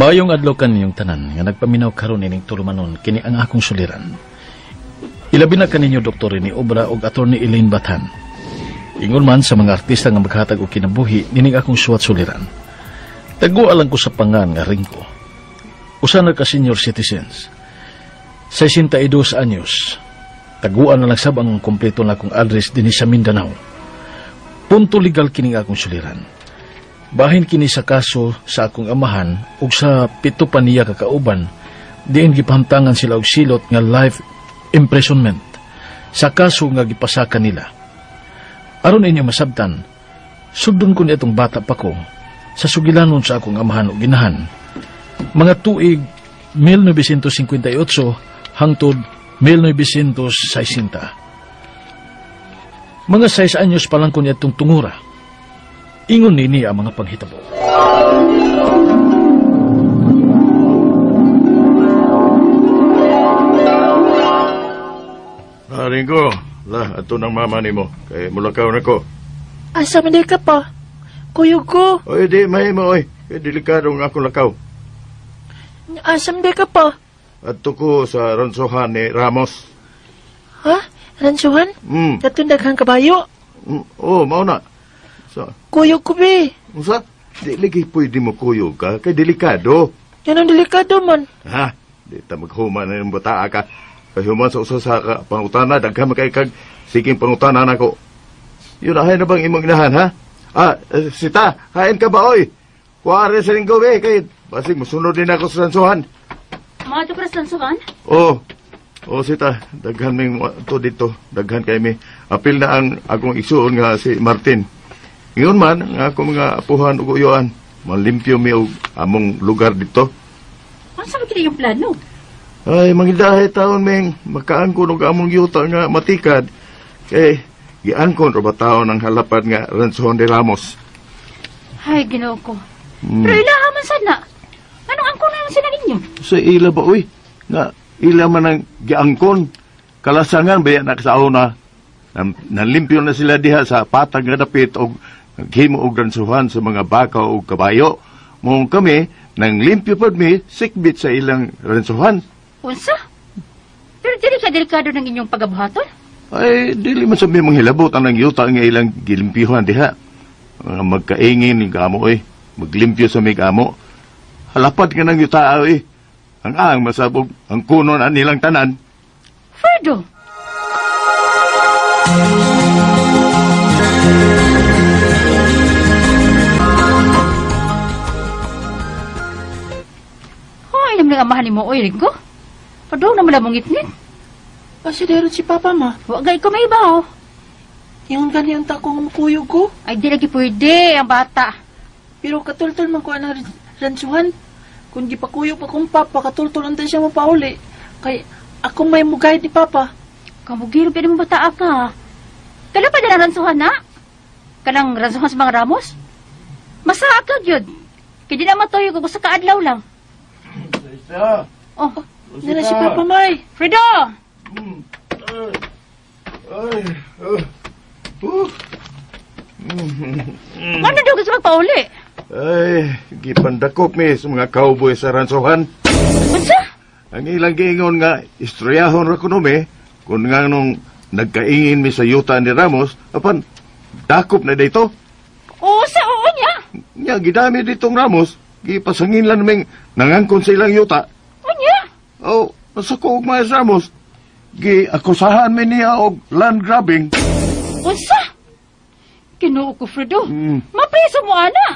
Maayong adlaw kaninyong tanan nga nagpaminaw karon ining tulumanon kini ang akong suliran. Ilabi na kaninyo Dr. ni Obra og Attorney Elaine Batan. Ingon man sa mga artista nga maghatag og kinabuhi nining akong suwat suliran. Tagua lang ko sa pangan nga Ringo. Usa na ka senior citizens. 62 anyos. Taguan na lang sab ang kompleto na akong address dinhi sa Mindanao. Punto legal kining akong suliran. Bahin kini sa kaso sa akong amahan ug sa 7 pa niya kakauban diin gipahamtangan sila og silot nga life imprisonment sa kaso nga gipasaka nila. Aron inyo masabtan, sugdon ko nitong bata pa ko sa sugilanon sa akong amahan ug ginahan. Mga tuig 1958 hangtod 1960. Mga 6 anyos pa lang ko nitong tungura. Ingon nini ang mga panghitabo. Ringo, ato ng mama ni mo. Kaya mulakaw na ko. Asa man ka pa? Kuyog ko. Oy, di, may mo, oy. Kaya delikado nga akong lakaw. Asa man ka pa? Ato ko sa ransohan ni Ramos. Ha? Ransuhan? Katundaghang kabayo? Oo, mauna. Kuyog ko, be. Usa? Di lagi pwede mo kuyog ka. Kaya delikado. Yan ang delikado man. Ha? Di ta maghuman na yung bataa ka. Kaya human sa usa sa pangutana, daghan makay siging pangutana na ko. Yun, ahay na bang imong inahan, ha? Sita, hain ka ba, oy? Kuwari sa linggo, be. Kaya basig masunod din ako sa sansuhan. Mga ito para sa sansuhan? Oo. Oo, Sita. Daghan may to dito. Daghan kay may apil na ang akong igsuon nga si Martin. Ngayon man, ang akong mga apuhan ug uyoan, malimpyo mi og among lugar dito. Ano sa mga yung plano? Ay, mangidahay taon, Meng. Makaangkon og among yuta nga matikad. Kay, giangkon ro ba taon ang halapan nga Ransohan de Ramos. Ay, ginoo ko. Pero ilahaman sana. Anong angkon na lang sila ninyo? Sa ila ba, uy? Nga, ila man ang giangkon. Kalasangan ba yan naksauna? Nalimpyo na sila diha sa patag nga dapit o naghimo og ransuhan sa mga baka o kabayo. Mong kami, nang limpyo pa mi, sikbit sa ilang ransuhan. Unsa? Pero dili ka delikado ng inyong pagabuhaton? Ay, dili man sabi mong hilabot ang yuta nga ilang gilimpyuhan diha. Magkaingin ni gamo, eh. Maglimpyo sa may gamo. Halapad ka ng yuta, eh. Ang masabog, ang kunon ang nilang tanan. Fredo! Ay, naman ang amahan ni mo, oy, Ringo. Padong naman ang mong itnit. Pasidero si Papa, ma. Wagay ko may ibaw. Yung ganyan takong kuyog ko. Ay, di lagi pwede, ang bata. Pero katultol man ko ang ransuhan. Kung di pa kuyog pa kong Papa, katultol ang siya mapauli. Kay ako may mugay ni Papa. Kamugiro, pero mong bata ka. Kala pa din ang ransuhan na? Kanang ransuhan sa mga Ramos? Masakag yun. Kaya di naman tayo kung sa kaadlaw lang. Isa. Oh, nila si Papa May. Fredo! Ano daw gusto magpauli? Ay, gipandakop mi sa mga cowboy sa ransohan. Unsa? Ang ilang giingon nga, istoryahon ra kuno mi, kung nga nung nagkaingin mi sa yuta ni Ramos, apan, dakop na dito. Oo, sa oo niya. Nya, gidami ditong Ramos, gipasangin lang naming nangangkon sa ilang yuta. O niya? Oh, nasa ko og Mayas Ramos, giakusahan mi niya og land grabbing. Unsa? Kinuo ko, Fredo. Mapriso mo, ana.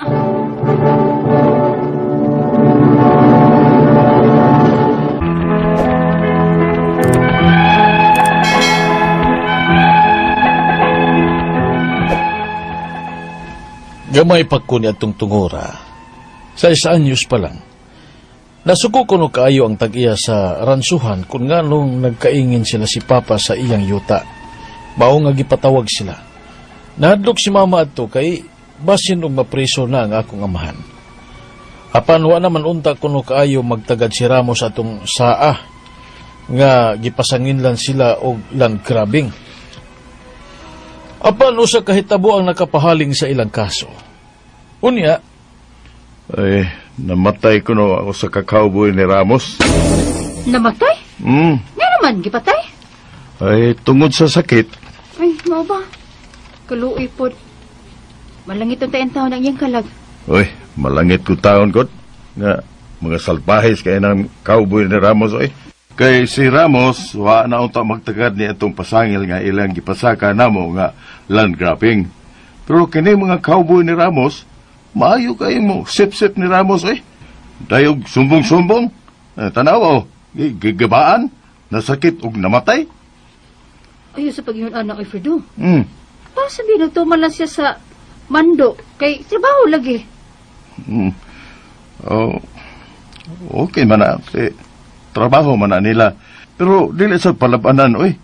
Gamay pagkuni atong tungura. Sa 1 anyos pa lang. Nasuko ko no kaayo ang tag-iya sa ransuhan kung nga nung nagkaingin sila si Papa sa iyang yuta. Mao nga gipatawag sila. Nahadlok si Mama adto kay basin og mapriso na ang akong amahan. Apan wa naman unta kuno kaayo magtagad si Ramos atong saa nga gipasangin lang sila og land grabbing. Apan usa kahitabo ang nakapahaling sa ilang kaso. Unya, Ay, namatay ko no ako sa kakauboy ni Ramos. Namatay? Nga naman, gipatay? Ay, tungod sa sakit. Ay, mao ba? Kaluoy po. Malangit ang tayong taon ang iyang kalag. Uy, malangit ko taon ko. Nga, mga salpahis kaya ng cowboy ni Ramos, oy. Kay si Ramos, wa na unta magtagad ni atong pasangil nga ilang gipasaka namo nga land grabbing. Pero kini mga cowboy ni Ramos, maayo kayo mo, sip-sip ni Ramos, oy. Dayog sumbong-sumbong. Tanaw, oh, gigabaan, nasakit ug namatay. Ayaw sa pag-iyon anak ay Fredo. Pa sabihin, nagtuman lang siya sa mando, kay trabaho lagi. Oh, okay man na. Trabaho man na nila. Pero dili sa palabanan, oy.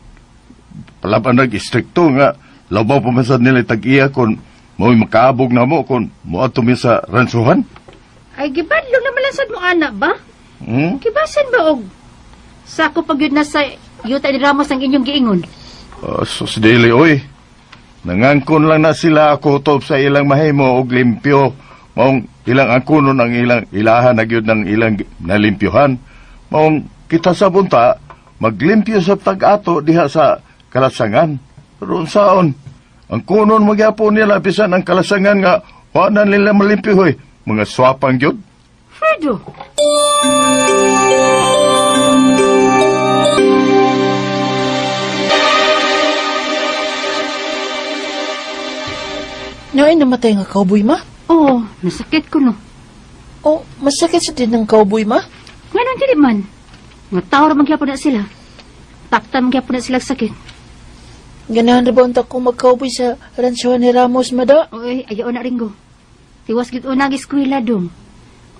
Palabanan istrikto nga. Labaw pumasad nila tag-iya kung mo'y makaabog na mo kung mo'ato mi sa ransuhan. Ay, gibadlong naman lang sad mo anak ba? Kibasan ba og sako pag yun na sa yuta ni Ramos ang inyong giingon? Sus dili, oy. Nangangkon lang na sila ako top sa ilang mahimo og limpyo. Maong ilang angkunon ang ilang ilahan na gyud ng ilang nalimpyohan. Maong kita sa bunta, maglimpyo sa tag-ato diha sa kalasangan. Pero unsaon? Ang kunon magyapon nila bisan ang kalasangan nga wa na nila malimpyo, hoy. Mga swapang gyud. Fredo! Nay, namatay nga cowboy, ma? Oo, nasakit ko no. Oh, masakit sa din ng cowboy, ma? Ngayon dili man. Nga tao ra magyapon na sila. Taktan magyapon na sila sakit. Ganahan na ba unta ko mag-cowboy sa ransuhan ni Ramos, mada? Oy, ayaw na Ringo. Tiwas gid unag eskwela dong.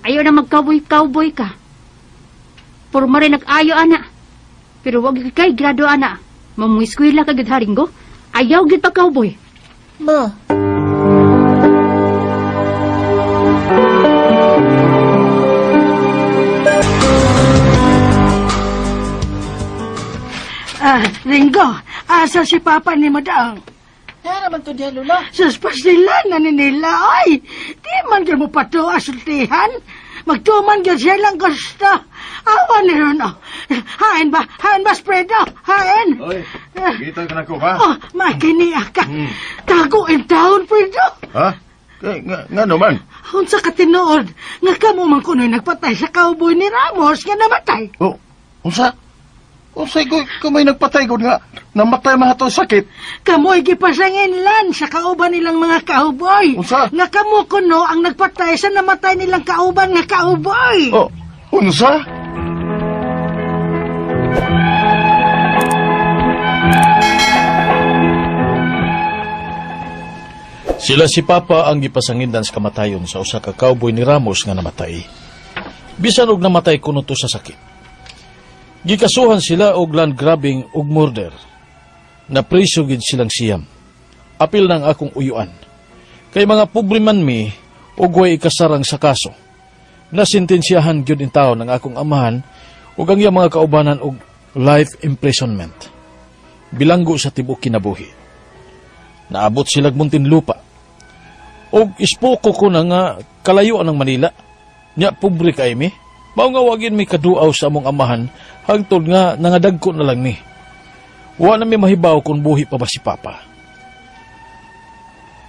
Ayaw na mag-cowboy ka. Puro rin nag-ayo ana. Pero wag gid kay grado ana. Mamuy eskwela ka gid ha Ringo. Ayaw gid pa cowboy. Ma. Ringo, asa si Papa ni Madang? Yan naman to diyan, Lula. Sus pastilan na nila, ay! Di man ka mo pato asultihan. Magtuman ka siya lang gusto. Awan ni ron, oh. Hain ba, Spredo? Hain? Oy, kita ka na ko, ha? Oh, makiniya ka. Tago in town, Fredo. Ha? Nga naman. Unsa ka tinuod, nga kamo man kuno'y nagpatay sa cowboy ni Ramos nga namatay. Oh, unsa? Unsay ko may nagpatay ko nga namatay man ato sakit. Kamo'y gipasanginlan sa kauban nilang mga cowboy. Unsa? Nga kamo kuno ang nagpatay sa namatay nilang kauban nga cowboy. Oh, unsa? Sila si Papa ang gipasangindan sa kamatayon sa usa ka cowboy ni Ramos nga namatay. Bisan og namatay kuno to sa sakit. Gikasuhan sila og land grabbing ug murder. Napriso gid silang siyam. Apil ng akong uyuan. Kay mga pobre man mi ug way ikasarang sa kaso. Nasintensyahan gyud in taon ng akong amahan ug ang iyang mga kaubanan og life imprisonment. Bilanggo sa tibuok kinabuhi. Naabot silag Muntinlupa. Og ispoko ko na nga kalayo ng Manila. Nya pobre kay mi. Mao nga wagin mi kaduaw sa among amahan hangtod nga nangadagko na lang mi. Wa na mi mahibaw kung buhi pa ba si Papa.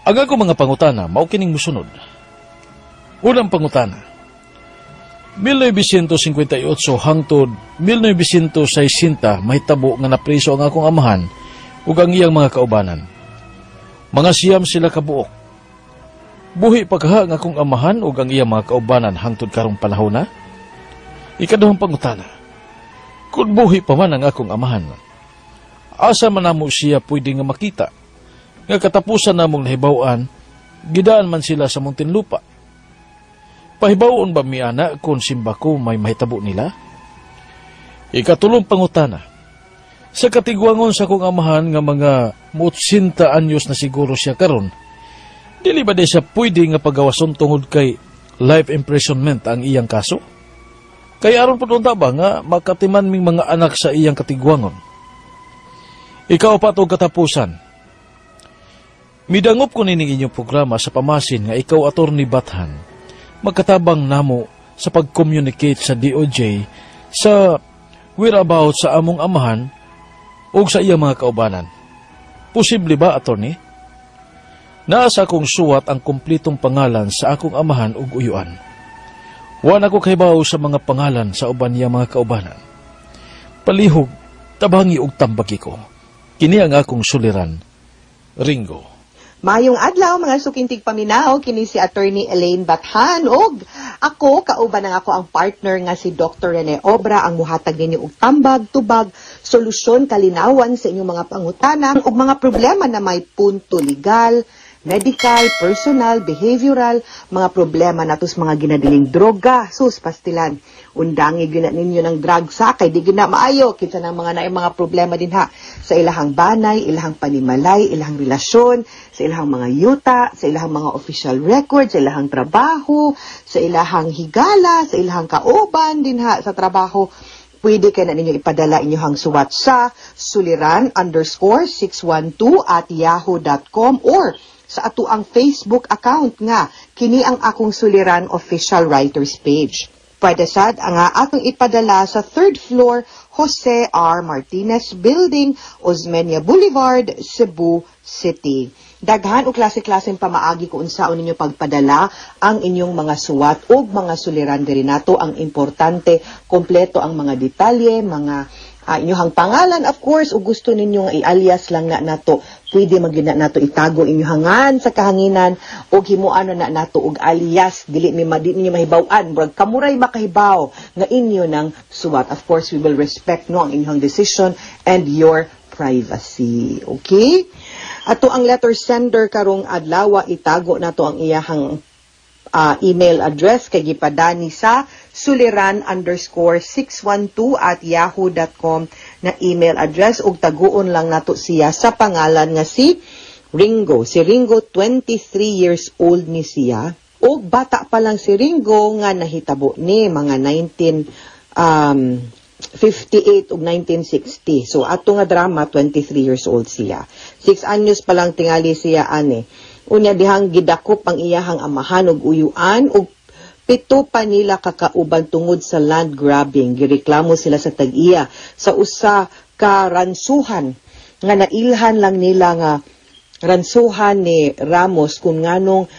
Ang ako mga pangutana, mao kining musunod. Unang pangutana. 1958 hangtod 1960 mahitabo nga napriso ang akong amahan ug ang iyang mga kaubanan. Mga siyam sila kabuok. Buhi pa kaha ang akong amahan ug ang iyang mga kaubanan hangtod karong panahon na? Ikaduhang pangutana. Kung buhi pa man ang akong amahan, asa man namo siya pwede nga makita? Nga katapusan namong nahibawan, gidaan man sila sa Muntinlupa. Pahibawon ba mi ana kung simba ko may mahitabo nila? Ikatulong pangutana. Sa katigwangon sa kong amahan nga mga 80 anyos na siguro siya karon, dili ba di siya pwede nga pagawason tungod kay life imprisonment ang iyang kaso? Kaya aron po ba nga makatiman ming mga anak sa iyang katigwangon. Ikaw pa itong katapusan. Midangop ko nining inyong programa sa pamasin nga ikaw Attorney Bathan magkatabang namo sa pag-communicate sa DOJ sa whereabouts sa among amahan o sa iyang mga kaubanan. Posible ba, attorney? Naasa akong suwat ang kumplitong pangalan sa akong amahan ug uyuan. Wan ako kahibaw sa mga pangalan sa uban niya mga kaubanan. Palihog, tabangi ug tambagi ko. Kini ang akong suliran, Ringo. Mayong adlaw mga sukintig paminaw, kini si Attorney Elaine Bathan og ako kauban ang ako ang partner nga si Dr. Rene Obra ang muhatag ninyo og tambag, tubag, solusyon, kalinawan sa inyong mga pangutana ug mga problema na may punto legal, medical, personal, behavioral, mga problema natos mga ginadiling droga, sus pastilan. Undangi gina ninyo ng drug sakay, di gina maayo kinsa nang mga naay mga problema din ha sa ilahang banay, ilahang panimalay, ilahang relasyon, sa ilahang mga yuta, sa ilahang mga official record, sa ilahang trabaho, sa ilahang higala, sa ilahang kauban din ha sa trabaho. Pwede kayo na ninyo ipadala inyong suwat sa suliran_612@yahoo.com or sa ato ang Facebook account nga, kini ang akong suliran official writers page. Pwede sad ang atong ipadala sa 3rd floor, Jose R. Martinez Building, Osmeña Boulevard, Cebu City. Daghan o klase-klaseng pamaagi kung unsaon ninyo pagpadala ang inyong mga suwat o mga suliran diri nato. Ang importante, kompleto ang mga detalye, mga inyong pangalan, of course, o gusto ninyong i-alias lang na nato, pwede magina nato itago inyong sa kahanginan o himuano na nato og alias, dili ninyo mahibaw-an, brag kamuray makahibaw nga inyo ng suwat. Of course, we will respect ang inyong decision and your privacy. Okay? Ato ang letter sender karong adlaw, itago nato ang iyahang email address kay gipadani sa suliran_612@yahoo.com na email address ug taguon lang nato siya sa pangalan nga si Ringo. Si Ringo, 23 years old ni siya. Og bata pa lang si Ringo nga nahitabo ni mga 1958 ug 1960. So ato nga drama, 23 years old siya. 6 anyos pa lang tingali siya ani. Unya dihang gidakop ang iyahang amahan og uyuan ug 7 pa nila kakauban tungod sa land grabbing. Gireklamo sila sa tag-iya sa usa ka ransuhan nga nailhan lang nila nga ransuhan ni Ramos kung nganong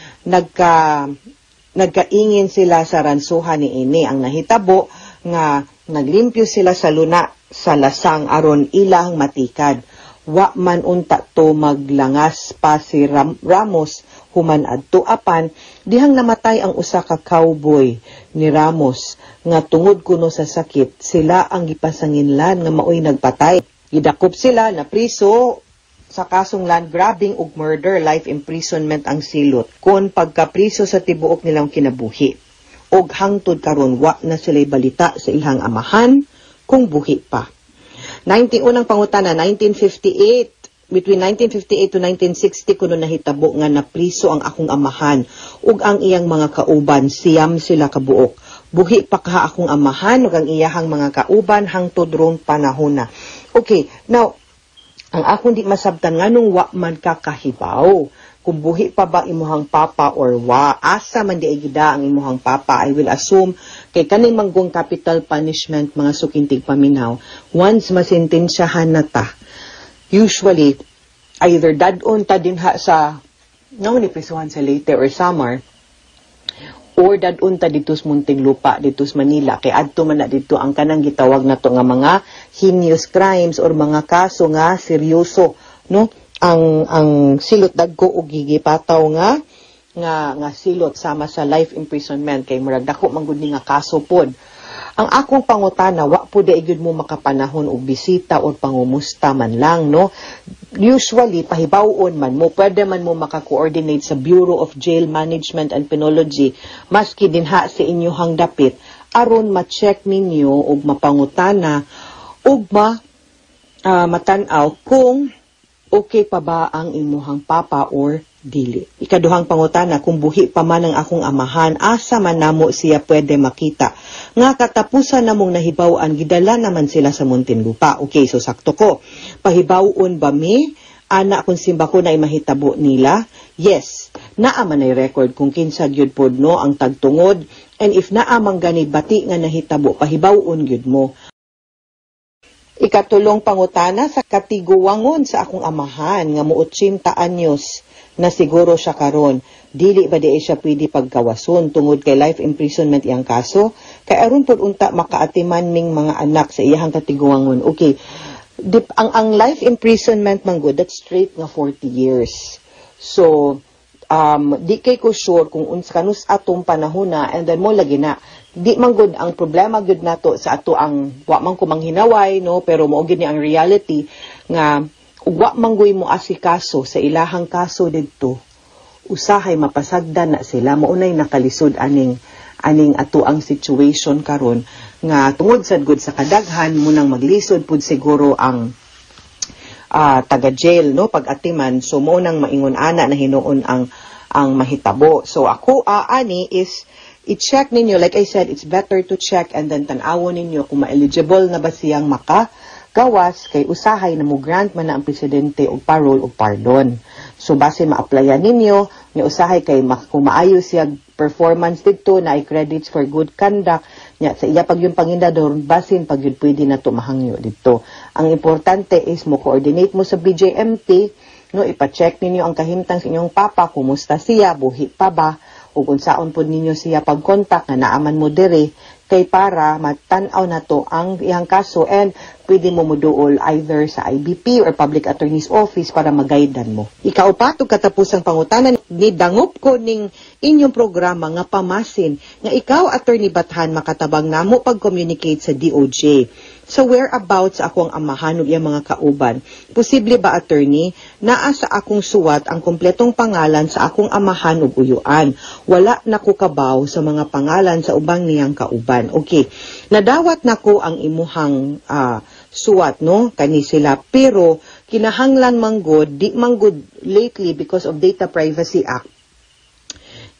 nagkaingin sila sa ransuhan ni ini. Ang nahitabo nga naglimpyo sila sa luna sa lasang aron ilang matikad. Wa man unta to maglangas pa si Ramos human adto apan dihang namatay ang usa ka cowboy ni Ramos nga tungod kuno sa sakit sila ang gipasanginlan nga maoy nagpatay. Gidakop sila na priso sa kasong land grabbing ug murder, life imprisonment ang silot kon pagkapriso sa tibuok nilang kinabuhi. Og hangtod karon wa na sila'y balita sa ilang amahan kung buhi pa. 91 pangutana, 1958. Between 1958 to 1960 kuno nahitabo nga napriso ang akong amahan ug ang iyang mga kauban, siyam sila kabuok. Buhi pa ka akong amahan ug ang iyahang mga kauban hangtod ron panahon na. Okay, now ang akong di masabtan nganong wa man kakahibaw kung buhi pa ba imuhang papa or wa. Asa man di gida ang imuhang papa, I will assume kay kaning manggong capital punishment mga sukintig paminaw, once masintensyahan na ta, usually either dadon ta dinha sa ni prisuhan sa Leyte or Samar, or dadun ta dito sa Muntinlupa, dito sa Manila, kay adto man na dito ang kanang gitawag na to nga mga heinous crimes or mga kaso nga seryoso, no? Ang silot dagko og gigipataw nga silot sama sa life imprisonment kay murag dako man gud ni nga kaso pod. Ang akong pangutana, wa po da igud mo makapanahon og bisita o pangumusta man lang, no? Usually, pahibawon man mo, pwede man mo maka-coordinate sa Bureau of Jail Management and Penology, maski dinha sa inyohang dapit, aron ma-check ninyo og mapangutana og matanaw kung okay pa ba ang imuhang papa or dili. Ikaduhang pangutana, kung buhi pa man ang akong amahan, asa man namo siya pwede makita. Nga katapusan namong nahibaw-an, gidala naman sila sa Muntinlupa. Okay, so sakto ko. Pahibaw-on ba mi? Ana kung simba ko na imahitabo nila? Yes. naa man ay record kung kinsa gyud pod no ang tagtungod, and if naa man gani bati nga nahitabo pahibaw-on gyud mo. Ikatulong pangutana sa katiguwangon sa akong amahan nga mo 80 anyos na siguro siya karon, dili ba di siya pwede pagkawason tungod kay life imprisonment iyang kaso, kay aron pod unta makaatiman ning mga anak sa iyang katiguwangon. Okay, ang life imprisonment man good, that's straight nga 40 years. So di kay ko sure kung kanus atong panahon na, and then mo lagi na di man good ang problema good nato sa ato ang wa man ko manghinaway no, pero mao gid ni ang reality nga wa man goy mo asikaso sa ilahang kaso didto, usahay mapasagdan na sila, maunay nakalisod aning ato ang situation karon nga tungod sad good sa kadaghan munang maglisod pud siguro ang taga jail no pag-atiman. So mo nang maingon ana na hinuon ang mahitabo. So ako ani is i-check ninyo, like I said, it's better to check and then tan-awon ninyo kung ma-eligible na ba siyang makagawas kay usahay na mo grant man na ang presidente og parole o pardon. So base ma-applyan ninyo ni usahay kay kung maayo siya performance dito na ay credits for good conduct nya sa iya pag yung pangindador basin pag yun pwede na to mahangyo dito. Ang importante is mo coordinate mo sa BJMP no, ipa-check ninyo ang kahimtang sa inyong papa, kumusta siya, buhi pa ba, o kung saan po ninyo siya pag-contact na naaman mo dire, kay para matanaw na to ang iyang kaso and pwede mo muduol either sa IBP or Public Attorney's Office para mag-guidean mo. Ikaw pa, katapusang pangutanan, nidangop ko ning inyong programa nga pamasin nga ikaw, Attorney Bathan, makatabang namo pag-communicate sa DOJ. So whereabouts akong amahan ug iyang mga kauban. Posible ba, attorney, naa sa akong suwat ang kompletong pangalan sa akong amahan ug uyuan. Wala na ko kabaw sa mga pangalan sa ubang niyang kauban. Okay. Nadawat nako ang imuhang suwat no kani sila, pero kinahanglan manggod di manggod lately because of Data Privacy Act.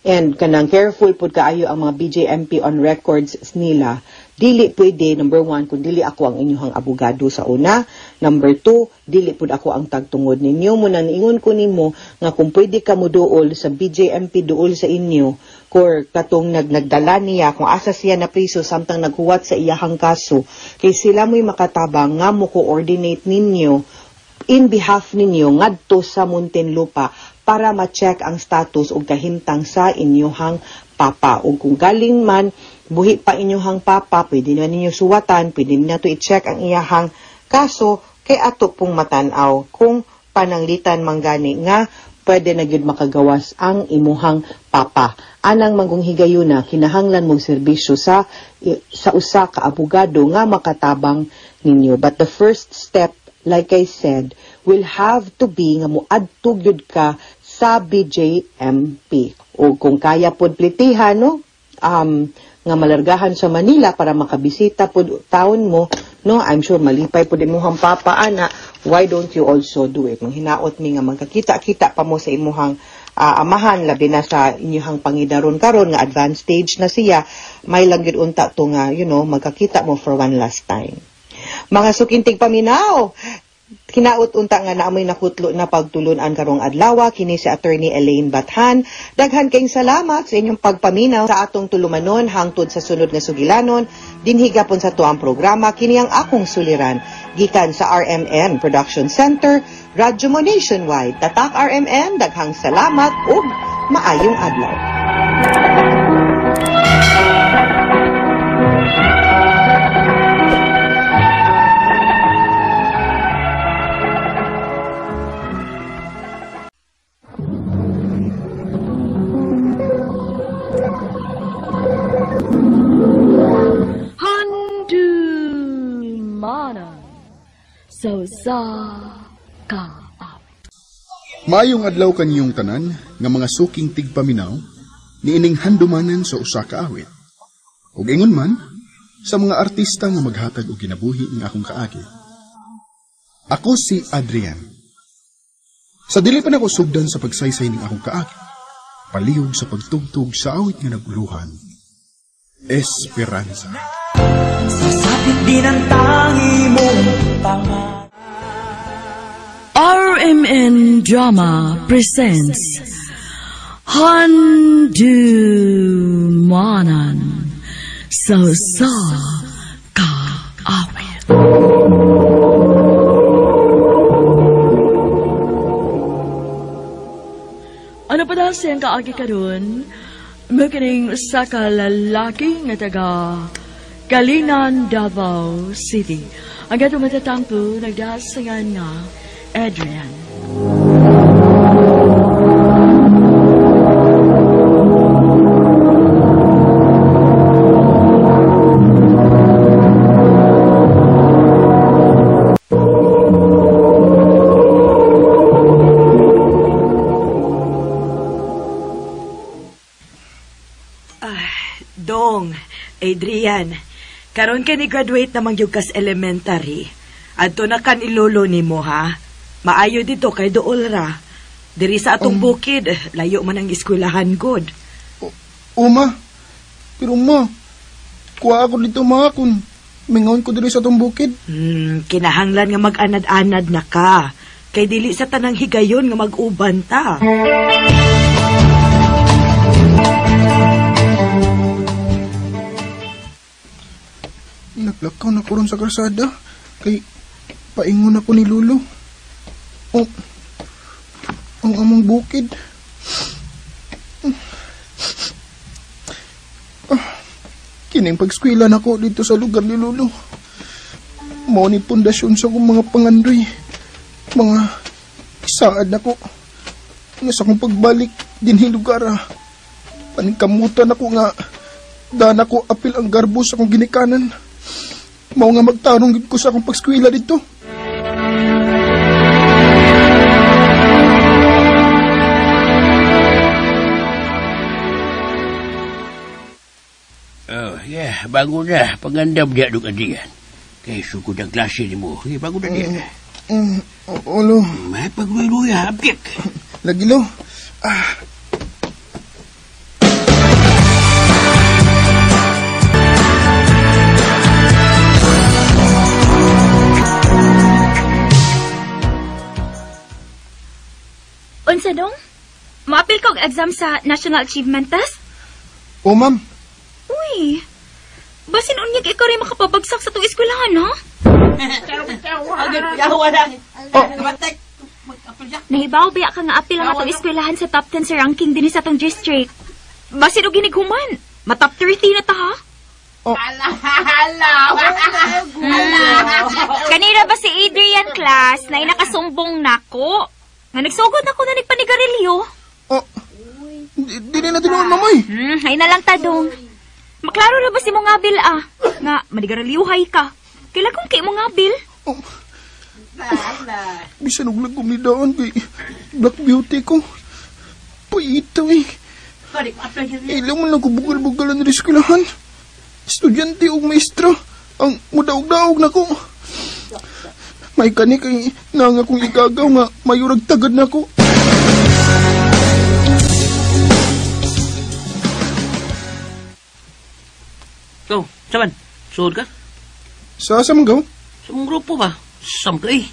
And kanang careful pud kaayo ang mga BJMP on records nila. Dili pwede, number 1, kung dili ako ang inyong abogado sa una. Number 2, dili pud ako ang tagtungod ninyo. Muna niingon ko nimo nga kung pwede ka mo duol sa BJMP duol sa inyo, or katong nagdala niya, kung asa siya na priso, samtang naghuwat sa iyahang kaso, kay sila mo'y makatabang nga mo coordinate ninyo in behalf ninyo ngadto sa Muntinlupa para ma-check ang status o kahimtang sa inyong papa. O kung galing man, buhi pa inyong papa, pwede na ninyo suwatan, pwede na to i-check ang iyahang kaso, kay ato pong matanaw kung pananglitan manggani nga pwede na gyud makagawas ang imuhang papa. Anang manggong higayuna, kinahanglan mong serbisyo sa usa ka abogado nga makatabang ninyo. But the first step, like I said, will have to be nga muadto gyud ka sa BJMP. O kung kaya pod plitihan, no? Nga malargahan sa Manila para makabisita pod taon mo, no? I'm sure malipay pod imuhang papa ana. Why don't you also do it? Nung hinaot mi nga magkakita-kita pa mo sa imuhang amahan, labi na sa inyong pangidaron karon nga advanced stage na siya, may lang gid unta to nga, magkakita mo for one last time. Mga sukintig paminaw, kinaot unta nga naamoy nakutlo na pagtulunan karong adlaw kini si Attorney Elaine Bathan. Daghan kayong salamat sa inyong pagpaminaw sa atong tulumanon hangtod sa sunod nga sugilanon. Dinhi gapon sa tuang programa kini ang akong suliran gikan sa RMN Production Center, Radyo mo Nationwide. Tatak RMN, daghang salamat ug maayong adlaw. So sa ka. Maayong adlaw kaniyong tanan nga mga suking tigpaminaw niining handumanan sa usa ka awit. Ug ingon man sa mga artista nga maghatag og kinabuhi ng akong kaagi. Ako si Adrian. Sa dili pa nako sugdan sa pagsaysay ning akong kaagi, palihog sa pagtugtog sa awit nga naguluhan. Esperanza. Sasapit din ang tangi mong tanga. RMN Drama presents Handumanan sa kaawit. Ano pa dahil siyang kaagi ka dun? Magaling sa kalalaki nga taga Kalinan, Davao City. Ang gato matatampo, nagdasangan nga Adrian. Adrian, karon ka ni graduate namang yung kas elementary. Adto na kan ilolo ni mo, ha? Maayo dito kay dool ra. Diri sa atong bukid, layo man ang eskwelahan god. Ma. Pero ma, kuha ako dito ma kung mingon ko diri sa atong bukid. Kinahanglan nga mag-anad-anad na ka. Kay dili sa tanang higayon nga mag-uban ta. Naglakaw na ko ron sa kalsada. Kay paingon ako ni Lolo. Ang among bukid. Kining pagskwila na ko dito sa lugar ni Lolo. Mao ni pundasyon sa akong mga pangandoy. Mga isaad na ko. Nga sa akong pagbalik dinhi lugar. Paningkamutan ako nga daan ako apil ang garbo sa akong ginikanan. Mao nga magtarong ko sa akong pagskwila dito. Bago na. Pangandam niya nung adiyan. Kaya sugod ang klase ni mo. Bago na niya. Olo. May pagluya, abdik. Lagi lo. Unsa dong? Maapil kog exam sa National Achievement Test? O, ma'am. Uy, basin unyag ikaw rin makapabagsak sa itong eskwelahan, ha? Nahibaw ba ka nga apil ang atong eskwelahan sa top 10 sa ranking din sa atong district? Basin o ginighuman, matop 30 na ta, ha? Kanina ba si Adrian class na inakasumbong nako? Nga nagsugod na ko na nagpanigarilyo. Di na tinuon, mamay. Ay na lang tadong. Maklaro na ba si mong abil, Nga, manigaraliuhay ka. Kailan kong kay mong abil? Bisan og lagom ni daan kay Black Beauty ko. Paita, Ilang man lang ko bugal-bugalan na eskwelahan. Estudyante o maestra. Ang mudaog-daog na ko. May kani kay nanga kong igagaw nga mayurag tagad na ko. Ikaw, saman? Suod ka? Sa man gaw? Sa mong grupo ba? Sam ka eh.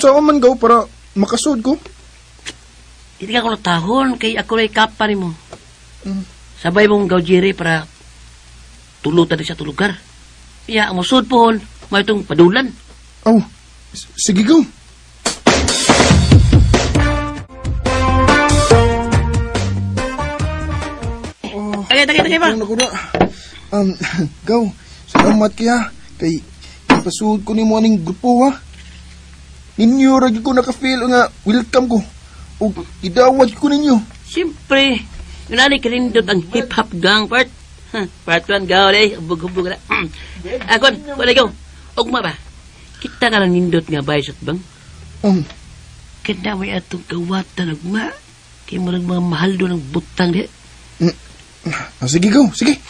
Sa man gaw para makasud ko? Hindi ka ko natahon kay ako na ikapa ni mo. Sabay mong gaw jiri para tulutan sa tulugar. Iya, ang musod po hon. May itong padulan. Sige gaw. Tagay ba? Gaw, salamat kaya. Kay ipasuod ko ni mo aning grupo, ha? Ninyo ragi ko naka-feel nga welcome ko. O idawat ko ninyo. Siyempre. Ngunali ka rin doon ang hip-hop gang part. Part 1, gaw rin. Hubog-hubog na. Akon, ikaw. Ugma ba? Kita ka lang nindot nga bayas at bang? Kanda may atong kawatan ugma. Kaya mo lang mga mahal doon ang butang di. Sige, go. Sige.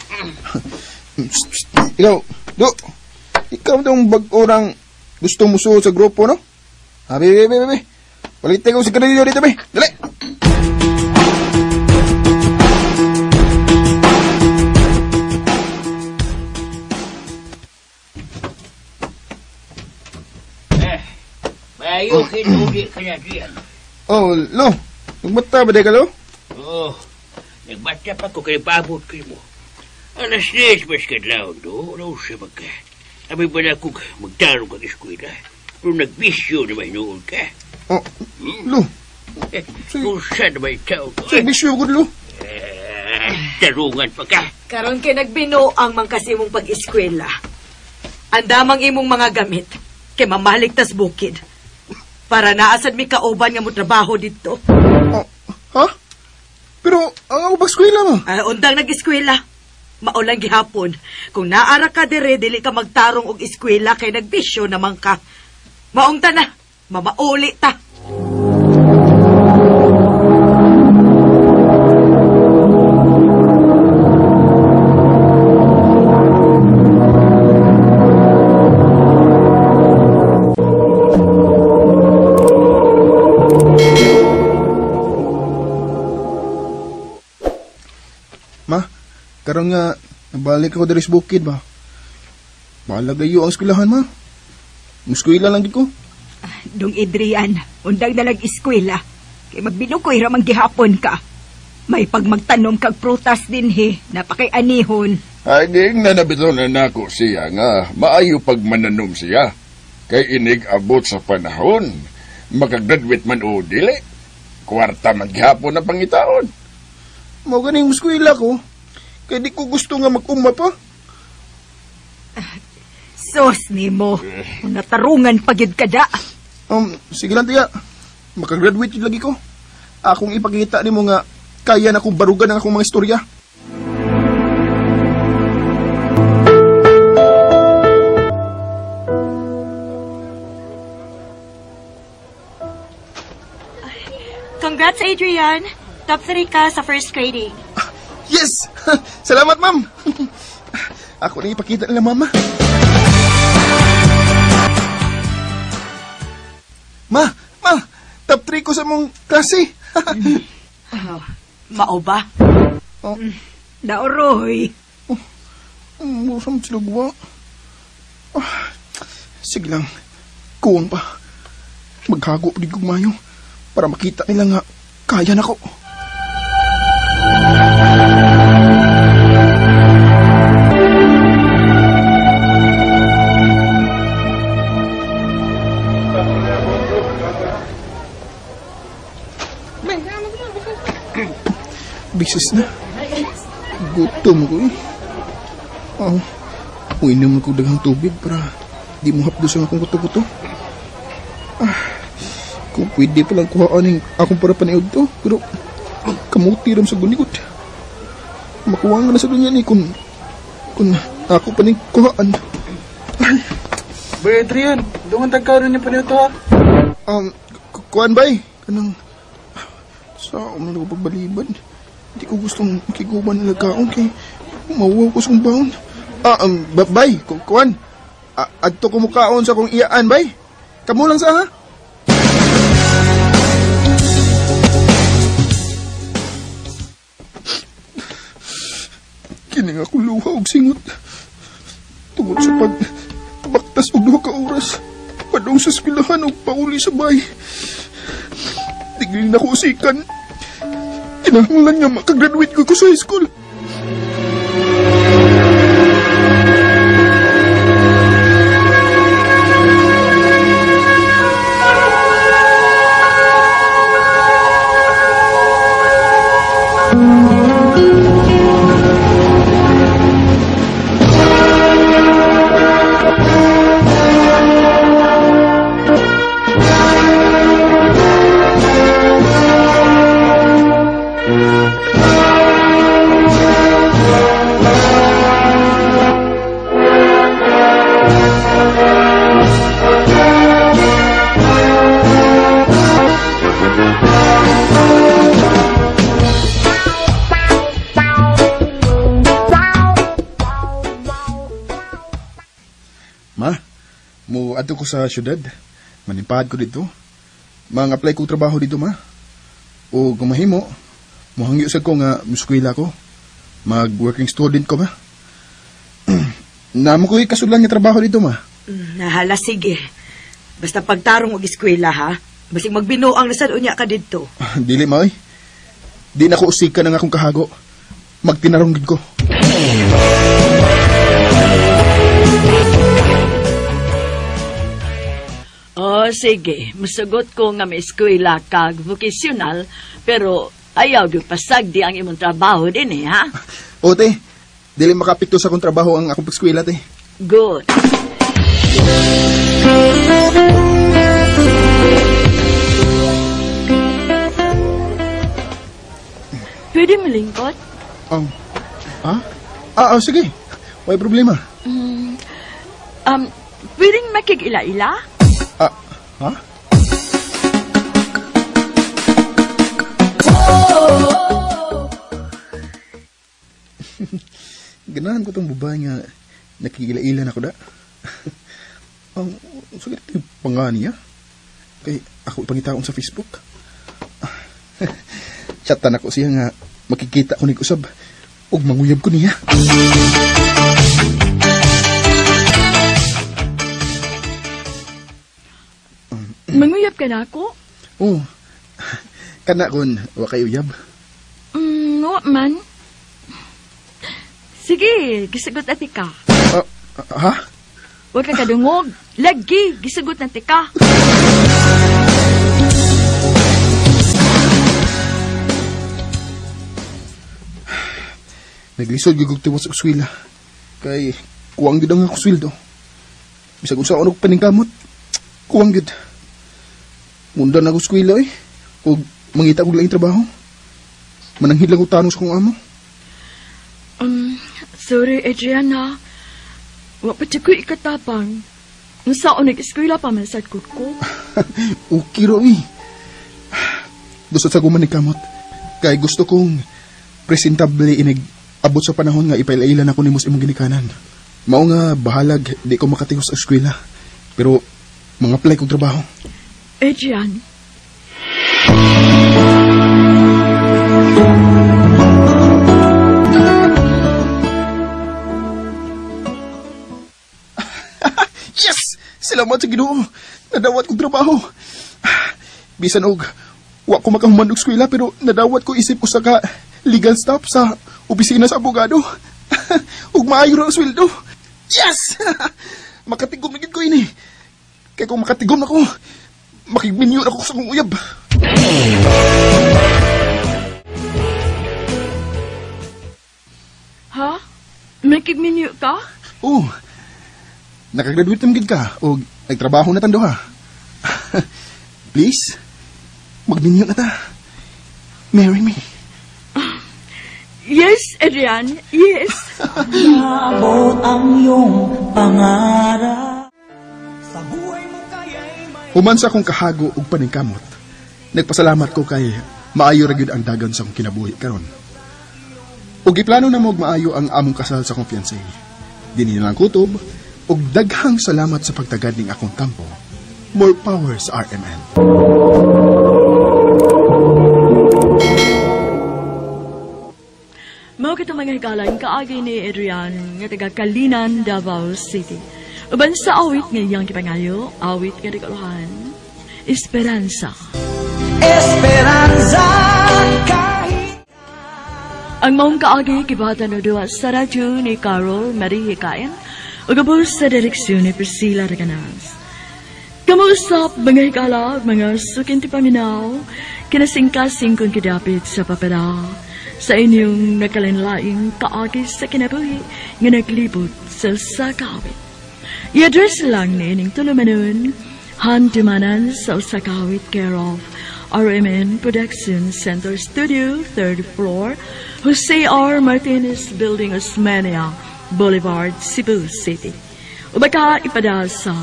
Ikaw, do. Ikaw itong bag-orang gusto mo suot sa grupo, no? Be. Palitin ko si Canelio dito, be. Dali. Mayo, kinugi ka na diyan. Lo. Nagbata ba day ka, lo? Oo. Nagbata pa ko kay paabot kayo mo. Alas 10 mas kadlaw do. Ano siya magka? Abay ba na kong magtarong kang eskwela? Pero nagbisyo naman noon ka. Oh, lo. Kung saan naman tao ko? Sa bisyo ko, lo. Tarungan pa ka. Karon kay nagbino ang mangkasimong pag-eskwela. Andamang imong mga gamit kay mamalig tas bukid. Para naasad mi kauban nga mo trabaho dito. Ha? Pero ang ako pag-eskwela mo? Undang nag-eskwela. Maulang gihapon. Kung naara ka dire, dili ka magtarong og eskwela kay nagbisyo naman ka. Maong ta na. Mamauli ta. Karon nga, nabalik ako dari sa bukid ba? Malagayo ang eskwelahan, ma. Muskwela lang di ko. Dong Adrian, undang na lag-eskwela. Kay magbinukoy ramang gihapon ka. May pagmagtanom kag prutas din he, napakay-anihon. Ay, ding nanabito na nako siya nga, maayo pag mananom siya. Kay inig abot sa panahon, makagraduate man o dili. Kwarta man gihapon na pangitaon. Mao ganing muskwela ko. Kaya di ko gusto nga mag-uma pa. Sos ni mo. Natarungan pagyud ka da. Sige lang tiya. Makagraduate yun lagi ko. Akong ipakita ni mo nga kaya na kong barugan ang akong mga istorya. Congrats, Adrian. Top 3 ka sa first grading. Yes! Salamat, ma'am! Ako na ipakita nila, mama. Ma! Top 3 ko sa mong klase. Mao ba? Naoroy. Musam sila gawa. Sige lang. Kuwang pa. Maghago di gumayo para makita nila nga kaya na ko. Bisis na. Gutom ko eh. Uinom ko daghang tubig para di mo hapdos ang akong kuto-kuto. Kung pwede palang kuhaan ng akong para paniod to, pero kamuti ram sa gunikot. Makuha nga na sa dunya ni kung ako pa ning kuhaan. Bay, Adrian, doon tagkaroon niya paniod to ha? Kuhaan bay? Kanang sa umalo ko pagbalibad. Hindi ko gustong kiguban na nagkaon kay mawaw ko sa baon. Bay, kuhaan. Adto ko mukaon sa kong iyaan, bay. Kamu lang sa ha? Kining ako luha og singot. Tungod sa pagbaktas og 2 ka oras. Padong sa eskwelahan og pauli sa bay. Tigil na ko usikan. Kinahanglan nga makagraduate ko sa high school. Adto ko sa syudad. Manimpad ko dito. Mang-apply ko trabaho dito, ma. O kung mahimo, muhangyo sa ko nga muskwila ko. Mag-working student ko, ma. Namo ko kasudlan nga trabaho dito, ma. Nahala, sige. Basta pagtarong og eskwela, ha? Basig magbinuang na sad unya ka didto. Dili, May. Di na ko usika ng akong kahago. Magtinarong gid ko. Sige. Masugot ko nga may eskwela kag vocational, pero ayaw di pasag di ang imong trabaho din ha? O, te. Dili makapikto sa akong trabaho ang akong pag-eskwela, te. Good. Pwede malingkot? Sige. May problema. Pwedeng makikila-ila? Ha? Ganahan ko tong babae nga nakikila-ila na ko da. Sige, pangani niya. Kay ako ipangitaon sa Facebook. Chatan ako siya nga makikita ko ni kusab ug manguyab ko niya. Manguyab ka na ako? Oo. Kana kon wa kay uyab. No man. Sige, gisagot na tika. Ha? Huwag ka kadungog. Lagi, gisagot na tika. Naglisod gigog tiwas sa uswila. Kay kuwang gid ang ako sweldo. Bisag unsa ako paningkamot. Kuwang gid. Mundan ako uswila ug mangita og laing trabaho. Mananghid lang og tanong sa kong amo. Sorry, Adriana. Wa pa ko ikatapang. Unsa o nag-eskwela pa man sa ko? Okay, Roy. Gusto sa guman ni kamot. Kay gusto kong presentable inig abot sa panahon nga ipailailan ako ni imong ginikanan. Mao nga bahalag di ko makatingos sa eskwela. Pero mga apply kong trabaho. Adrian. Yes! Salamat sa Ginoo. Nadawat kong trabaho. Bisan og wa ko makahuman og eskwela pero nadawat ko isip ko sa legal staff sa opisina sa abogado. Ug maayo ra ang sweldo. Yes! Makatigom na gid ko ini. Kay kung makatigom ako, makigminyo ako sa kong uyab. Ha? Makigminyo ka? Oo. Nakagraduate naman gid ka o nagtrabaho na tando ha. Please, magminyo na ta. Marry me. Yes, Adrian. Yes. Naabot ang iyong pangarap. Human sa akong kahago ug paningkamot. Nagpasalamat ko kay maayo ra gyud ang dagan sa akong kinabuhi karon. Ug giplano na mo maayo ang among kasal sa kumpiyansa. Dinhi lang kutob ug daghang salamat sa pagtagad ning akong kampo. More power sa RMN. Mao kita mga hikalan kaagi ni Adrian nga taga Kalinan, Davao City. Uban sa awit nga iyang kipangayo, awit nga regalohan, Esperanza. Esperanza kahit ang maong kaagi kibatan na duwa sa radyo ni Carol Marie Hikain o gabos sa direksyon ni Priscilla Reganas. Kamuusap mga hikala, mga sukinti paminaw, kinasingkasing kong kidapit sa papera sa inyong nakalinlaing kaagi sa kinabuhi nga naglibot sa sakawit. I-address lang ni ining tulumanon, handumanan sa Usakawit care of RMN Production Center Studio, 3rd floor, Jose R. Martinez Building, Osmeña Boulevard, Cebu City. O baka ipada sa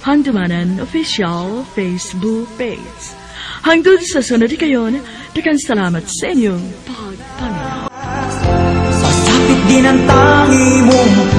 Handumanan Official Facebook page. Hangtod sa sunod kayon, dakan salamat sa inyong pagpangalaman. Sasapit din ang tangi mong